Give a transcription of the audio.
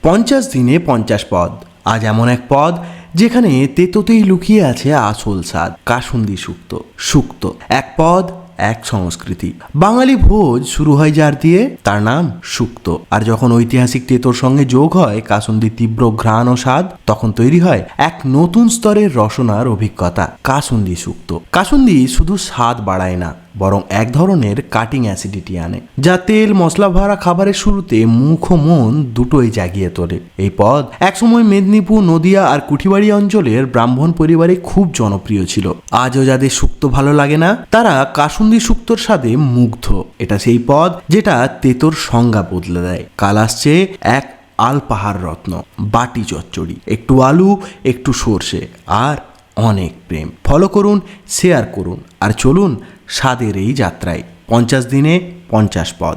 50 দিনে 50 পদ। আজ এমন এক পদ যেখানে তেতোতেই লুকিয়ে আছে আসল স্বাদ। কাসুন্দি শুক্তো। শুক্তো এক পদ, এক সংস্কৃতি। বাঙালি ভোজ শুরু হয় যার দিয়ে, তার নাম শুক্তো। আর যখন ঐতিহাসিক তেতোর সঙ্গে যোগ হয় কাসুন্দির তীব্র ঘ্রাণ ও স্বাদ, তখন তৈরি হয় এক নতুন স্তরের রসনার অভিজ্ঞতা, কাসুন্দি শুক্তো। কাসুন্দি শুধু স্বাদ বাড়ায় না, বরং এক ধরনের কাটিং অ্যাসিডিটি আনে, যা তেল মশলা ভরা খাবারের শুরুতে মুখ ও মন দুটোই জাগিয়ে তোলে। এই পদ একসময় মেদিনীপুর, নদিয়া আর কুঠিবাড়ি অঞ্চলের ব্রাহ্মণ পরিবারে খুব জনপ্রিয় ছিল। আজও যাদের শুক্তো ভালো লাগে না, তারা কাসুন্দি শুক্তোর স্বাদে মুগ্ধ। এটা সেই পদ যেটা তেতোর সংজ্ঞা বদলে দেয়। কাল আসছে এক আলপাহাড় রত্ন, বাটি চচ্চড়ি, একটু আলু, একটু সর্ষে আর অনেক প্রেম। ফলো করুন, শেয়ার করুন আর চলুন স্বাদের এই যাত্রায়। 50 দিনে 50 পদ।